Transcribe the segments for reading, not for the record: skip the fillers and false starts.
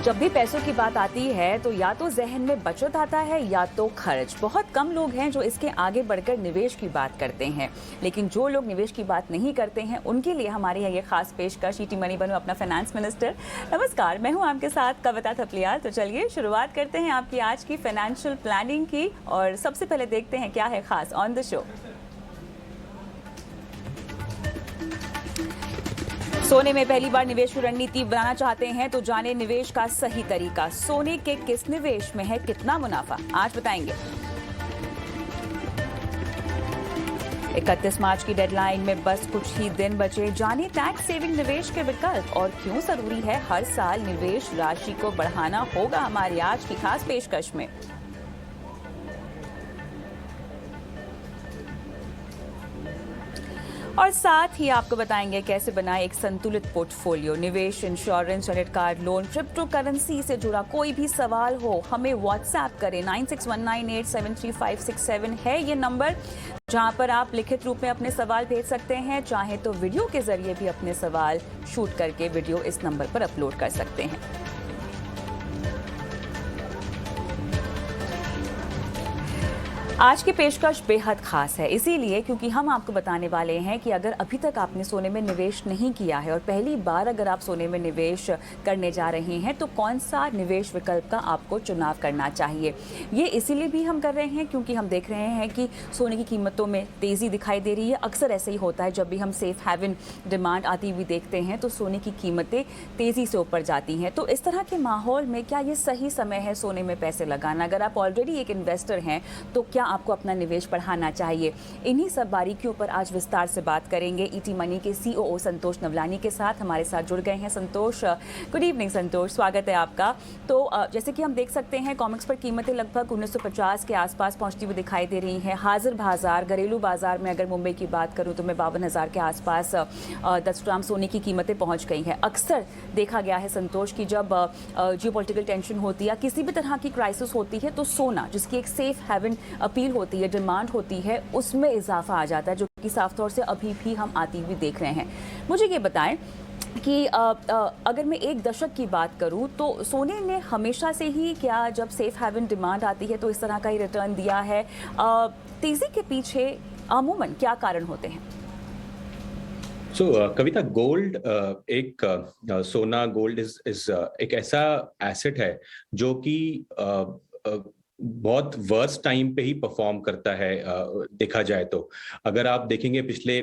जब भी पैसों की बात आती है तो या तो जहन में बचत आता है या तो खर्च। बहुत कम लोग हैं जो इसके आगे बढ़कर निवेश की बात करते हैं, लेकिन जो लोग निवेश की बात नहीं करते हैं उनके लिए हमारे यहाँ ये खास पेशकश ईटी मनी बनूं अपना फाइनेंस मिनिस्टर। नमस्कार, मैं हूँ आपके साथ कविता थपलियाल। तो चलिए शुरुआत करते हैं आपकी आज की फाइनेंशियल प्लानिंग की, और सबसे पहले देखते हैं क्या है खास ऑन द शो। सोने में पहली बार निवेश की रणनीति बनाना चाहते हैं तो जाने निवेश का सही तरीका। सोने के किस निवेश में है कितना मुनाफा, आज बताएंगे। 31 मार्च की डेडलाइन में बस कुछ ही दिन बचे। जाने टैक्स सेविंग निवेश के विकल्प और क्यों जरूरी है हर साल निवेश राशि को बढ़ाना, होगा हमारी आज की खास पेशकश में। और साथ ही आपको बताएंगे कैसे बनाएं एक संतुलित पोर्टफोलियो। निवेश, insurance, credit card, loan, crypto currency से जुड़ा कोई भी सवाल हो हमें व्हाट्सएप करें। 9619873567 है ये नंबर जहां पर आप लिखित रूप में अपने सवाल भेज सकते हैं। चाहे तो वीडियो के जरिए भी अपने सवाल शूट करके वीडियो इस नंबर पर अपलोड कर सकते हैं। आज की पेशकश बेहद खास है, इसीलिए क्योंकि हम आपको बताने वाले हैं कि अगर अभी तक आपने सोने में निवेश नहीं किया है और पहली बार अगर आप सोने में निवेश करने जा रहे हैं तो कौन सा निवेश विकल्प का आपको चुनाव करना चाहिए। ये इसीलिए भी हम कर रहे हैं क्योंकि हम देख रहे हैं कि सोने की कीमतों में तेज़ी दिखाई दे रही है। अक्सर ऐसे ही होता है, जब भी हम सेफ हेवन डिमांड आती हुई देखते हैं तो सोने की कीमतें तेज़ी से ऊपर जाती हैं। तो इस तरह के माहौल में क्या ये सही समय है सोने में पैसे लगाना? अगर आप ऑलरेडी एक इन्वेस्टर हैं तो क्या आपको अपना निवेश बढ़ाना चाहिए? इन्हीं सब बारीकियों पर आज विस्तार से बात करेंगे ईटी मनी के सीओओ संतोष नवलानी के साथ। हमारे साथ जुड़ गए हैं संतोष। गुड इवनिंग संतोष, स्वागत है आपका। तो जैसे कि हम देख सकते हैं कॉमिक्स पर कीमतें लगभग 1950 के आसपास पहुंचती हुई दिखाई दे रही हैं। हाजिर बाजार, घरेलू बाजार में अगर मुंबई की बात करूं तो मैं 52,000 के आसपास 10 ग्राम सोने की कीमतें पहुंच गई हैं। अक्सर देखा गया है संतोष की जब जियोपॉलिटिकल टेंशन होती है या किसी भी तरह की क्राइसिस होती है तो सोना, जिसकी एक सेफ हेवन अपील होती है, डिमांड होती है, उसमें इजाफा आ जाता है, जो कि साफ तौर से अभी भी हम आती हुई देख रहे हैं। मुझे ये बताएं कि अगर मैं एक दशक की बात करूं तो सोने ने हमेशा से ही क्या जब सेफ हेवन डिमांड आती है तो इस तरह का ही रिटर्न दिया है? तेजी के पीछे अमूमन क्या कारण होते हैं? कविता, गोल्ड सोना गोल्ड इज एक ऐसा एसेट है जो कि बहुत वर्स्ट टाइम पे ही परफॉर्म करता है। देखा जाए तो अगर आप देखेंगे पिछले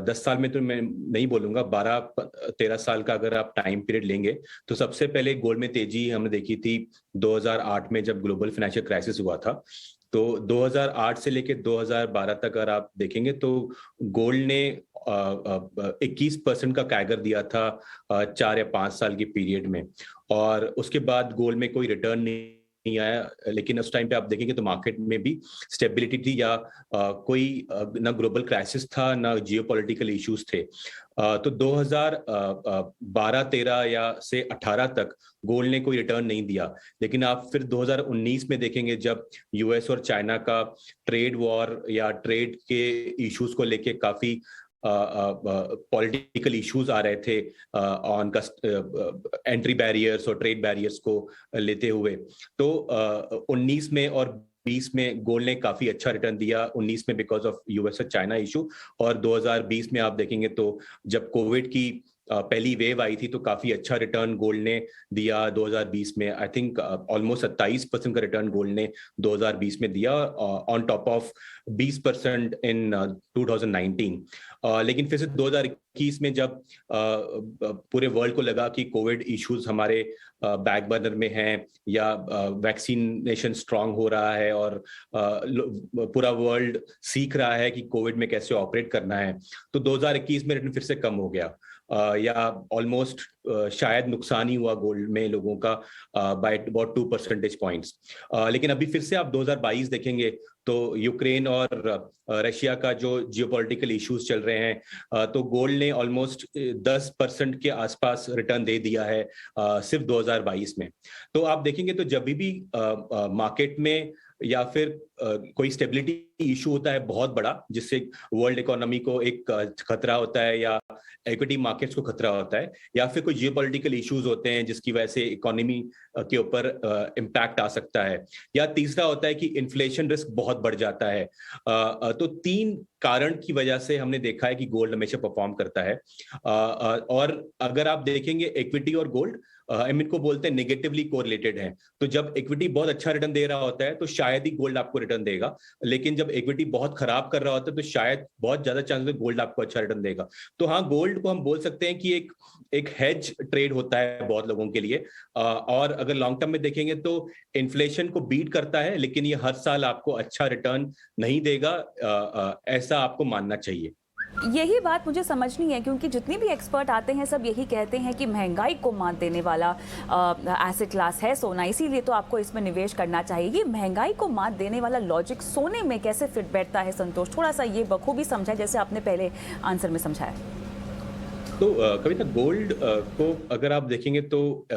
10 साल में, तो मैं नहीं बोलूंगा, 12-13 साल का अगर आप टाइम पीरियड लेंगे तो सबसे पहले गोल्ड में तेजी हमने देखी थी 2008 में जब ग्लोबल फाइनेंशियल क्राइसिस हुआ था। तो 2008 से लेके 2012 तक अगर आप देखेंगे तो गोल्ड ने 21% का कैगर दिया था 4 या 5 साल के पीरियड में, और उसके बाद गोल्ड में कोई रिटर्न नहीं आया। लेकिन उस टाइम पे आप देखेंगे तो मार्केट में भी स्टेबिलिटी थी, या कोई ना ग्लोबल क्राइसिस था ना जियोपॉलिटिकल इश्यूज थे। तो 2012-13 या से 18 तक गोल्ड ने कोई रिटर्न नहीं दिया। लेकिन आप फिर 2019 में देखेंगे जब यूएस और चाइना का ट्रेड वॉर या ट्रेड के इश्यूज को लेके काफी पॉलिटिकल इश्यूज आ रहे थे ऑन एंट्री बैरियर्स और ट्रेड बैरियर्स को लेते हुए, तो 19 में और 20 में गोल्ड ने काफी अच्छा रिटर्न दिया। 19 में बिकॉज ऑफ यूएस और चाइना इशू, और 2020 में आप देखेंगे तो जब कोविड की पहली वेव आई थी तो काफी अच्छा रिटर्न गोल्ड ने दिया 2020 में। आई थिंक ऑलमोस्ट 27% का रिटर्न गोल्ड ने 2020 में दिया, ऑन टॉप ऑफ 20% इन 2019। लेकिन फिर से 2021 में जब पूरे वर्ल्ड को लगा कि कोविड इश्यूज हमारे बैक बर्नर में हैं, या वैक्सीनेशन स्ट्रांग हो रहा है और पूरा वर्ल्ड सीख रहा है कि कोविड में कैसे ऑपरेट करना है, तो 2021 में रिटर्न फिर से कम हो गया, या ऑलमोस्ट शायद नुकसान ही हुआ गोल्ड में लोगों का बाय अबाउट 2 परसेंटेज पॉइंट्स। लेकिन अभी फिर से आप 2022 देखेंगे तो यूक्रेन और रशिया का जो जियोपॉलिटिकल इश्यूज चल रहे हैं, तो गोल्ड ने ऑलमोस्ट 10% के आसपास रिटर्न दे दिया है सिर्फ 2022 में। तो आप देखेंगे तो जब भी मार्केट में या फिर कोई स्टेबिलिटी इशू होता है बहुत बड़ा, जिससे वर्ल्ड इकोनॉमी को एक खतरा होता है या इक्विटी मार्केट्स को खतरा होता है, या फिर कोई जियोपॉलिटिकल इश्यूज होते हैं जिसकी वजह से इकोनॉमी के ऊपर इम्पैक्ट आ सकता है, या तीसरा होता है कि इन्फ्लेशन रिस्क बहुत बढ़ जाता है। तो 3 कारण की वजह से हमने देखा है कि गोल्ड हमेशा परफॉर्म करता है। और अगर आप देखेंगे इक्विटी और गोल्ड हम इनको बोलते हैं नेगेटिवली कोरिलेटेड हैं। तो जब इक्विटी बहुत अच्छा रिटर्न दे रहा होता है तो शायद ही गोल्ड आपको रिटर्न देगा, लेकिन जब इक्विटी बहुत खराब कर रहा होता है तो शायद बहुत ज्यादा चांस है गोल्ड आपको अच्छा रिटर्न देगा। तो हाँ, गोल्ड को हम बोल सकते हैं कि एक हेज ट्रेड होता है बहुत लोगों के लिए। और अगर लॉन्ग टर्म में देखेंगे तो इन्फ्लेशन को बीट करता है, लेकिन ये हर साल आपको अच्छा रिटर्न नहीं देगा, ऐसा आपको मानना चाहिए। यही बात मुझे समझनी है, क्योंकि जितने भी एक्सपर्ट आते हैं सब यही कहते हैं कि महंगाई को मात देने वाला एसेट क्लास है सोना, इसीलिए तो आपको इसमें निवेश करना चाहिए। ये महंगाई को मात देने वाला लॉजिक सोने में कैसे फिट बैठता है संतोष? थोड़ा सा ये बखूबी समझाए जैसे आपने पहले आंसर में समझाया। तो कविता, गोल्ड को अगर आप देखेंगे तो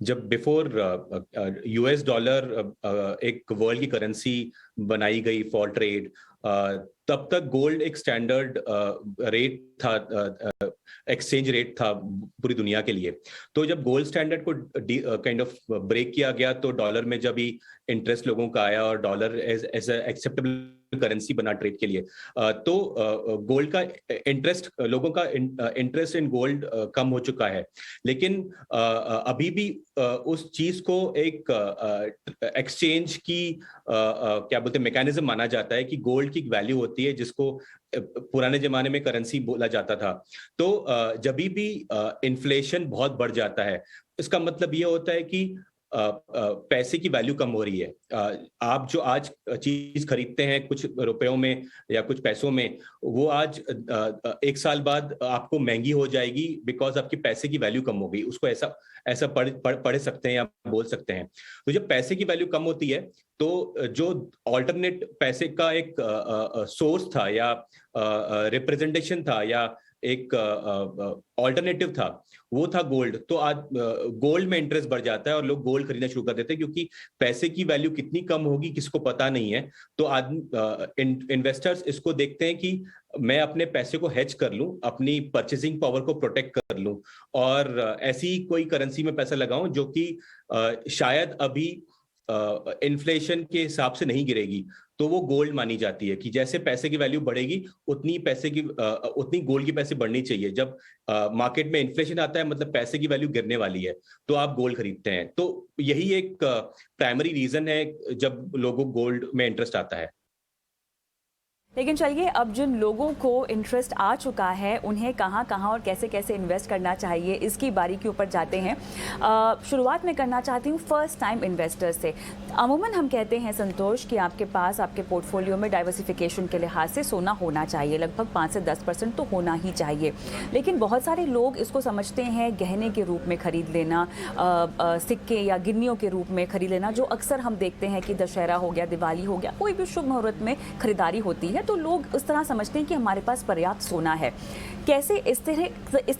जब बिफोर यूएस डॉलर एक वर्ल्ड की करेंसी बनाई गई फॉर ट्रेड, तब तक गोल्ड एक स्टैंडर्ड रेट था, एक्सचेंज रेट था पूरी दुनिया के लिए। तो जब गोल्ड स्टैंडर्ड को काइंड ऑफ ब्रेक किया गया तो डॉलर में जब ही इंटरेस्ट लोगों का आया और डॉलर एज एक्सेप्टेबल करेंसी बना ट्रेड के लिए, तो गोल्ड का इंटरेस्ट, लोगों का इंटरेस्ट इन गोल्ड कम हो चुका है। लेकिन अभी भी उस चीज को एक एक्सचेंज की क्या बोलते हैं मैकेनिज्म माना जाता है कि गोल्ड की वैल्यू होती है जिसको पुराने जमाने में करेंसी बोला जाता था। तो जब भी इन्फ्लेशन बहुत बढ़ जाता है, इसका मतलब ये होता है कि पैसे की वैल्यू कम हो रही है। आप जो आज चीज खरीदते हैं कुछ रुपयों में या कुछ पैसों में, वो आज 1 साल बाद आपको महंगी हो जाएगी बिकॉज आपकी पैसे की वैल्यू कम हो गई। उसको ऐसा ऐसा पढ़ सकते हैं या बोल सकते हैं। तो जब पैसे की वैल्यू कम होती है तो जो ऑल्टरनेट पैसे का एक सोर्स था या रिप्रेजेंटेशन था या एक ऑल्टरनेटिव था, वो था गोल्ड। तो आज गोल्ड में इंटरेस्ट बढ़ जाता है और लोग गोल्ड खरीदना शुरू कर देते हैं, क्योंकि पैसे की वैल्यू कितनी कम होगी किसको पता नहीं है। तो आदमी इन्वेस्टर्स इसको देखते हैं कि मैं अपने पैसे को हेज कर लूं, अपनी परचेसिंग पावर को प्रोटेक्ट कर लूं, और ऐसी कोई करेंसी में पैसा लगाऊं जो कि शायद अभी इन्फ्लेशन के हिसाब से नहीं गिरेगी। तो वो गोल्ड मानी जाती है कि जैसे पैसे की वैल्यू बढ़ेगी उतनी गोल्ड की पैसे बढ़नी चाहिए। जब मार्केट में इन्फ्लेशन आता है मतलब पैसे की वैल्यू गिरने वाली है, तो आप गोल्ड खरीदते हैं। तो यही एक प्राइमरी रीजन है जब लोगों को गोल्ड में इंटरेस्ट आता है। लेकिन चलिए, अब जिन लोगों को इंटरेस्ट आ चुका है उन्हें कहाँ कहाँ और कैसे कैसे इन्वेस्ट करना चाहिए इसकी बारीकी ऊपर जाते हैं। शुरुआत में करना चाहती हूँ फर्स्ट टाइम इन्वेस्टर से। अमूमन हम कहते हैं संतोष कि आपके पास आपके पोर्टफोलियो में डाइवर्सिफिकेशन के लिहाज से सोना होना चाहिए, लगभग 5 से 10% तो होना ही चाहिए। लेकिन बहुत सारे लोग इसको समझते हैं गहने के रूप में खरीद लेना, सिक्के या गिन्नियों के रूप में खरीद लेना, जो अक्सर हम देखते हैं कि दशहरा हो गया, दिवाली हो गया, कोई भी शुभ मुहूर्त में खरीदारी होती है, तो लोग इस तरह समझते हैं कि हमारे पास पर्याप्त सोना है। कैसे इस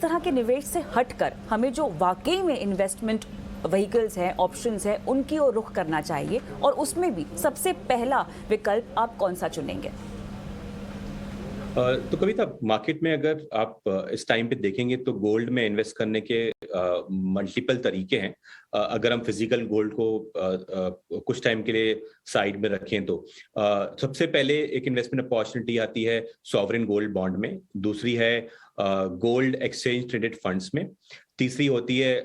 तरह के निवेश से हटकर हमें जो वाकई में इन्वेस्टमेंट व्हीकल्स हैं, ऑप्शंस हैं, उनकी ओर रुख करना चाहिए, और उसमें भी सबसे पहला विकल्प आप कौन सा चुनेंगे? तो कविता, मार्केट में अगर आप इस टाइम पे देखेंगे तो गोल्ड में इन्वेस्ट करने के मल्टीपल तरीके हैं। अगर हम फिजिकल गोल्ड को कुछ टाइम के लिए साइड में रखें तो सबसे पहले एक इन्वेस्टमेंट अपॉर्चुनिटी आती है सॉवरेन गोल्ड बॉन्ड में, दूसरी है गोल्ड एक्सचेंज ट्रेडेड फंड्स में, तीसरी होती है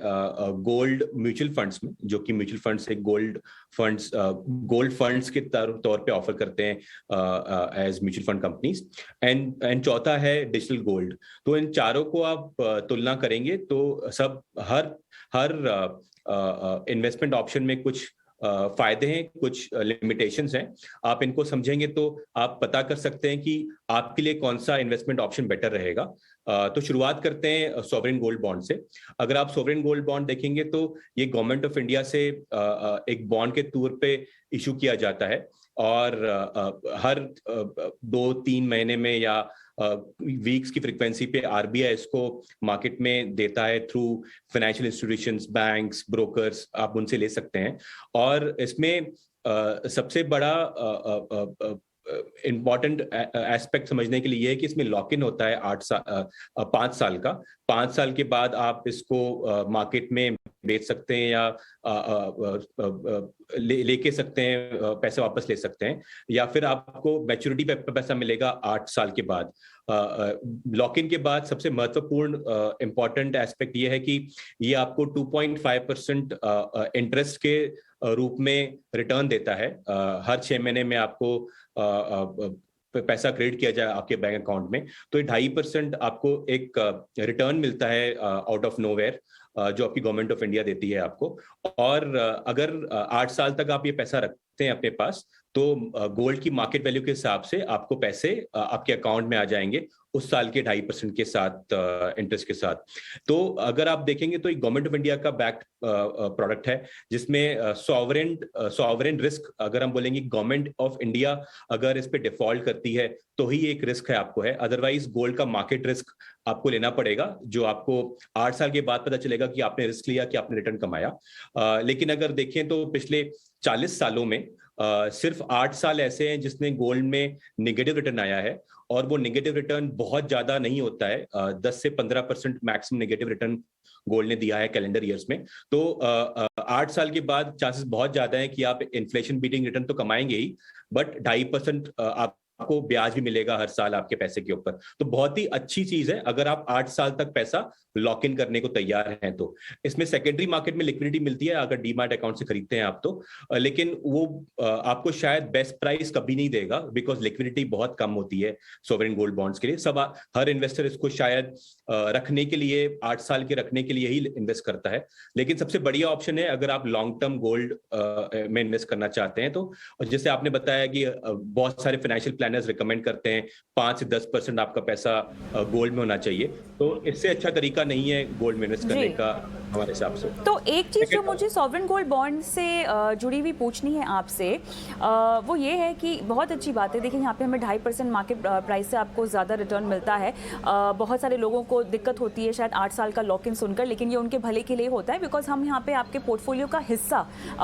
गोल्ड म्यूचुअल फंड्स में, जो कि म्यूचुअल फंड्स एक गोल्ड फंड्स के तौर पे ऑफर करते हैं as mutual fund companies, and चौथा है डिजिटल गोल्ड। तो इन चारों को आप तुलना करेंगे तो सब हर इन्वेस्टमेंट ऑप्शन में कुछ फायदे हैं, कुछ लिमिटेशंस हैं। आप इनको समझेंगे तो आप पता कर सकते हैं कि आपके लिए कौन सा इन्वेस्टमेंट ऑप्शन बेटर रहेगा। तो शुरुआत करते हैं सॉवरेन गोल्ड बॉन्ड से। अगर आप सॉवरेन गोल्ड बॉन्ड देखेंगे तो ये गवर्नमेंट ऑफ इंडिया से एक बॉन्ड के तौर पे इशू किया जाता है, और हर 2-3 महीने में या वीक्स की फ्रीक्वेंसी पे आरबीआई इसको मार्केट में देता है through financial institutions, banks, brokers, आप उनसे ले सकते हैं। और इसमें सबसे बड़ा इम्पॉर्टेंट एस्पेक्ट समझने के लिए ये है कि इसमें लॉक इन होता है 5 साल का। 5 साल के बाद आप इसको मार्केट में बेच सकते हैं या लेके सकते हैं, पैसे वापस ले सकते हैं, या फिर आपको मैच्योरिटी पे पैसा मिलेगा 8 साल के बाद। लॉक इन के बाद सबसे महत्वपूर्ण इम्पॉर्टेंट एस्पेक्ट ये है कि ये आपको 2.5% इंटरेस्ट के रूप में रिटर्न देता है। हर 6 महीने में आपको पैसा क्रेडिट किया जाए आपके बैंक अकाउंट में, तो 2.5% आपको एक रिटर्न मिलता है आउट ऑफ नोवेयर, जो आपकी गवर्नमेंट ऑफ इंडिया देती है आपको। और अगर 8 साल तक आप ये पैसा रखते हैं अपने पास, तो गोल्ड की मार्केट वैल्यू के हिसाब से आपको पैसे आपके अकाउंट में आ जाएंगे उस साल के 2.5% के साथ, इंटरेस्ट के साथ। तो अगर आप देखेंगे तो एक गवर्नमेंट ऑफ इंडिया का बैक्ड प्रोडक्ट है, जिसमें सॉवरेन रिस्क, अगर हम बोलेंगे गवर्नमेंट ऑफ इंडिया अगर इस पे डिफॉल्ट करती है तो ही एक रिस्क है आपको है, अदरवाइज गोल्ड का मार्केट रिस्क आपको लेना पड़ेगा, जो आपको 8 साल के बाद पता चलेगा कि आपने रिस्क लिया, कि आपने रिटर्न कमाया। लेकिन अगर देखें तो पिछले 40 सालों में सिर्फ 8 साल ऐसे हैं जिसमें गोल्ड में नेगेटिव रिटर्न आया है, और वो नेगेटिव रिटर्न बहुत ज्यादा नहीं होता है। 10 से 15% मैक्सिमम नेगेटिव रिटर्न गोल्ड ने दिया है कैलेंडर ईयर्स में। तो 8 साल के बाद चांसेस बहुत ज्यादा है कि आप इन्फ्लेशन बीटिंग रिटर्न तो कमाएंगे ही, बट 2.5% आपको ब्याज भी मिलेगा हर साल आपके पैसे के ऊपर। तो बहुत ही अच्छी चीज है अगर आप 8 साल तक पैसा लॉक इन करने को तैयार हैं तो। इसमें सेकेंडरी मार्केट में लिक्विडिटी मिलती है अगर डीमैट अकाउंट से खरीदते हैं आप तो, लेकिन वो आपको शायद बेस्ट प्राइस कभी नहीं देगा, बिकॉज लिक्विडिटी बहुत कम होती है सोवरेन गोल्ड बॉन्ड्स के लिए। हर इन्वेस्टर इसको शायद रखने के लिए, 8 साल के रखने के लिए ही इन्वेस्ट करता है। लेकिन सबसे बढ़िया ऑप्शन है अगर आप लॉन्ग टर्म गोल्ड में इन्वेस्ट करना चाहते हैं तो, जैसे आपने बताया कि बहुत सारे फाइनेंशियल प्लानर्स रिकमेंड करते हैं 5 से 10% आपका पैसा गोल्ड में होना चाहिए, तो इससे अच्छा तरीका नहीं है गोल्ड में इन्वेस्ट करने का हमारे हिसाब से। तो एक चीज जो मुझे सॉवरेन गोल्ड बॉन्ड से जुड़ी हुई पूछनी है आपसे, वो ये है कि बहुत अच्छी बात है, देखिए यहाँ पे हमें 2.5% मार्केट प्राइस से आपको ज़्यादा रिटर्न मिलता है। बहुत सारे लोगों को दिक्कत होती है शायद 8 साल का लॉक इन सुनकर, लेकिन ये उनके भले के लिए होता है, बिकॉज हम यहाँ पे आपके पोर्टफोलियो का हिस्सा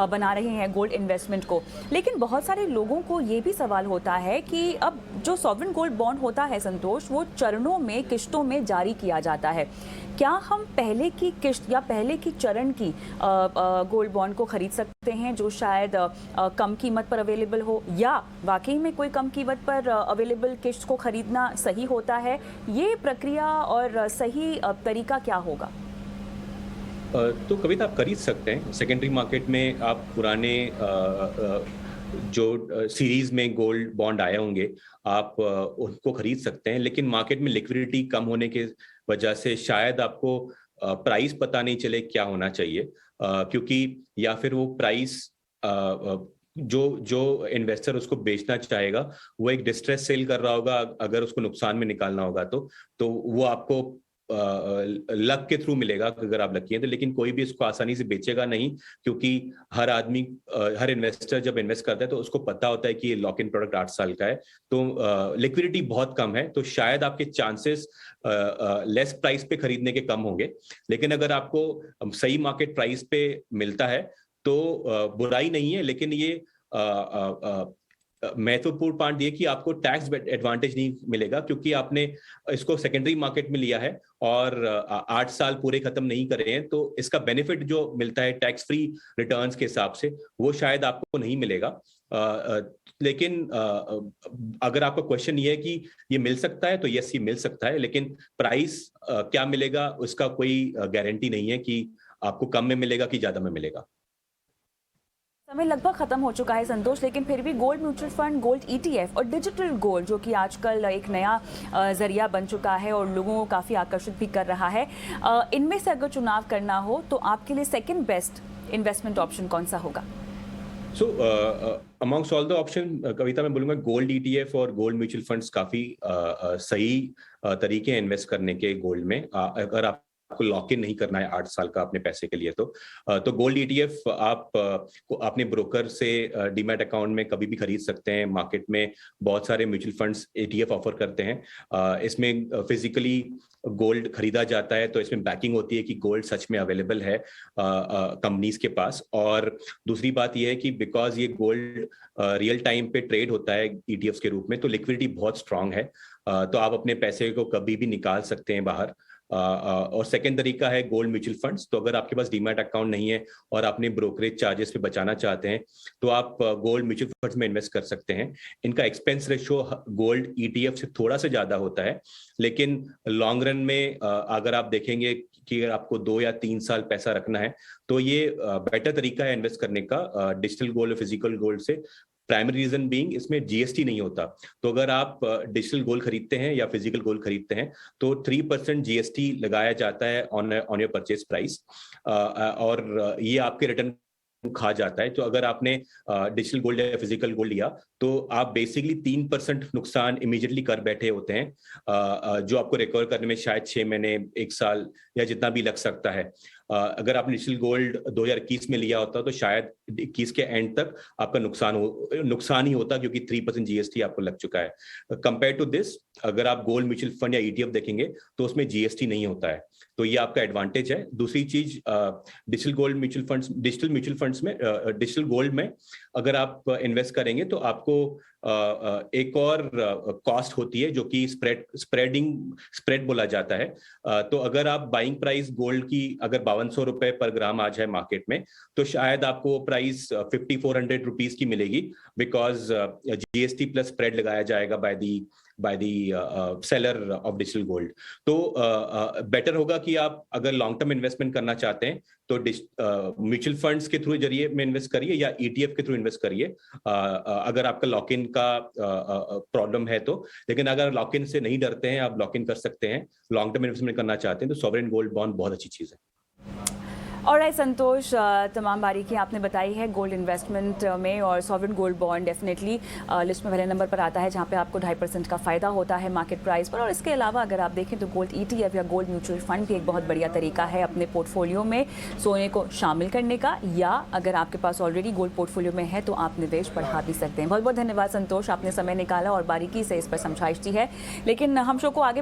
बना रहे हैं गोल्ड इन्वेस्टमेंट को। लेकिन बहुत सारे लोगों को ये भी सवाल होता है कि अब जो सॉवरेन गोल्ड बॉन्ड होता है संतोष, वो चरणों में, किश्तों में जारी किया जाता है। क्या हम पहले की किश्त या पहले की चरण की गोल्ड बॉन्ड को खरीद सकते हैं जो शायद कम कीमत पर अवेलेबल हो, या वाकई में कोई कम कीमत पर अवेलेबल किश्त को खरीदना सही होता है? ये प्रक्रिया और सही तरीका क्या होगा? तो कविता आप खरीद सकते हैं सेकेंडरी मार्केट में। आप पुराने जो सीरीज में गोल्ड बॉन्ड आए होंगे आप उनको खरीद सकते हैं, लेकिन मार्केट में लिक्विडिटी कम होने के वजह से शायद आपको प्राइस पता नहीं चले क्या होना चाहिए, क्योंकि या फिर वो प्राइस जो इन्वेस्टर उसको बेचना चाहेगा वो एक डिस्ट्रेस सेल कर रहा होगा, अगर उसको नुकसान में निकालना होगा तो वो आपको लक के थ्रू मिलेगा अगर आप लकी हैं तो। लेकिन कोई भी इसको आसानी से बेचेगा नहीं, क्योंकि हर आदमी, हर इन्वेस्टर जब इन्वेस्ट करता है तो उसको पता होता है कि ये लॉक इन प्रोडक्ट 8 साल का है, तो लिक्विडिटी बहुत कम है, तो शायद आपके चांसेस लेस प्राइस पे खरीदने के कम होंगे। लेकिन अगर आपको सही मार्केट प्राइस पे मिलता है तो बुराई नहीं है, लेकिन ये महत्वपूर्ण पॉइंट ये कि आपको टैक्स एडवांटेज नहीं मिलेगा, क्योंकि आपने इसको सेकेंडरी मार्केट में लिया है और 8 साल पूरे खत्म नहीं करे हैं, तो इसका बेनिफिट जो मिलता है टैक्स फ्री रिटर्न्स के हिसाब से वो शायद आपको नहीं मिलेगा। लेकिन अगर आपका क्वेश्चन ये है कि ये मिल सकता है तो यस, ये मिल सकता है, लेकिन प्राइस क्या मिलेगा उसका कोई गारंटी नहीं है कि आपको कम में मिलेगा कि ज्यादा में मिलेगा। समय लगभग खत्म हो चुका है संतोष, लेकिन फिर भी gold mutual fund, gold ETF और डिजिटल गोल्ड, जो कि आजकल एक नया जरिया बन चुका है और लोगों को काफ़ी आकर्षित भी कर रहा है, इनमें से अगर चुनाव करना हो तो आपके लिए सेकंड बेस्ट इन्वेस्टमेंट ऑप्शन कौन सा होगा? सो अमॉन्ग्स ऑल द ऑप्शन कविता मैं बोलूंगा गोल्ड ETF और गोल्ड म्यूचुअल फंड्स काफी सही तरीके हैं इन्वेस्ट करने के गोल्ड में। अगर आप आपको लॉक इन नहीं करना है 8 साल का अपने पैसे के लिए। तो गोल्ड ईटीएफ आप अपने ब्रोकर से डीमैट अकाउंट में कभी भी खरीद सकते हैं। मार्केट में बहुत सारे म्यूचुअल फंड्स ईटीएफ ऑफर करते हैं। इसमें फिजिकली गोल्ड खरीदा जाता है, तो इसमें बैकिंग होती है कि गोल्ड सच में अवेलेबल है कंपनीज के पास। और दूसरी बात यह है कि बिकॉज ये गोल्ड रियल टाइम पे ट्रेड होता है ईटीएफ के रूप में, तो लिक्विडिटी बहुत स्ट्रांग है। तो आप अपने पैसे को कभी भी निकाल सकते हैं बाहर। और सेकंड तरीका है गोल्ड म्यूचुअल फंड्स। तो अगर आपके पास डीमैट अकाउंट नहीं है और अपने ब्रोकरेज चार्जेस पे बचाना चाहते हैं, तो आप गोल्ड म्यूचुअल फंड्स में इन्वेस्ट कर सकते हैं। इनका एक्सपेंस रेशो गोल्ड ईटीएफ से थोड़ा सा ज्यादा होता है, लेकिन लॉन्ग रन में अगर आप देखेंगे कि अगर आपको 2 या 3 साल पैसा रखना है, तो ये बेटर तरीका है इन्वेस्ट करने का डिजिटल गोल्ड और फिजिकल गोल्ड से। प्राइमरी रीजन बीइंग इसमें जीएसटी नहीं होता। तो अगर आप डिजिटल गोल्ड खरीदते हैं या फिजिकल गोल्ड खरीदते हैं, तो 3% जीएसटी लगाया जाता है ऑन योर परचेज प्राइस, और ये आपके रिटर्न खा जाता है। तो अगर आपने डिजिटल गोल्ड या फिजिकल गोल्ड लिया, तो आप बेसिकली 3% नुकसान इमीडिएटली कर बैठे होते हैं, जो आपको रिकवर करने में शायद 6 महीने, 1 साल या जितना भी लग सकता है। अगर आपने डिजिटल गोल्ड 2021 में लिया होता, तो शायद 21 के एंड तक आपका नुकसान ही होता, क्योंकि 3% जीएसटी आपको लग चुका है। कंपेयर टू दिस, अगर आप गोल्ड म्यूचुअल फंड या ईटीएफ देखेंगे, तो उसमें जीएसटी नहीं होता है। तो ये आपका एडवांटेज है। दूसरी चीज, digital gold mutual funds, digital mutual funds में, डिजिटल गोल्ड में अगर आप इन्वेस्ट करेंगे, तो आपको एक और कॉस्ट होती है, जो कि स्प्रेड बोला जाता है। तो अगर आप बाइंग प्राइस गोल्ड की अगर 5200 रुपए पर ग्राम आ जाए मार्केट में, तो शायद आपको प्राइस 5400 रुपीज की मिलेगी, बिकॉज जीएसटी प्लस स्प्रेड लगाया जाएगा by the seller of digital gold. तो बेटर होगा कि आप अगर लॉन्ग टर्म इन्वेस्टमेंट करना चाहते हैं, तो म्यूचुअल फंड्स के थ्रू जरिए में इन्वेस्ट करिए या ईटीएफ के थ्रू इन्वेस्ट करिए, अगर आपका लॉक इन का प्रॉब्लम है तो। लेकिन अगर लॉक इन से नहीं डरते हैं, आप लॉक इन कर सकते हैं, लॉन्ग टर्म इन्वेस्टमेंट करना चाहते हैं, तो सॉवरेन गोल्ड बॉन्ड बहुत अच्छी चीज़ है। और संतोष, तमाम बारीकी आपने बताई है गोल्ड इन्वेस्टमेंट में, और sovereign gold bond definitely list में पहले नंबर पर आता है, जहां पे आपको 2.5% का फ़ायदा होता है मार्केट प्राइस पर। और इसके अलावा अगर आप देखें तो गोल्ड ईटीएफ या गोल्ड म्यूचुअल फंड भी एक बहुत बढ़िया तरीका है अपने पोर्टफोलियो में सोने को शामिल करने का, या अगर आपके पास ऑलरेडी गोल्ड पोर्टफोलियो में है तो आप निवेश बढ़ा भी सकते हैं। बहुत बहुत धन्यवाद संतोष, आपने समय निकाला और बारीकी से इस पर समझाइश दी है। लेकिन हम शो को आगे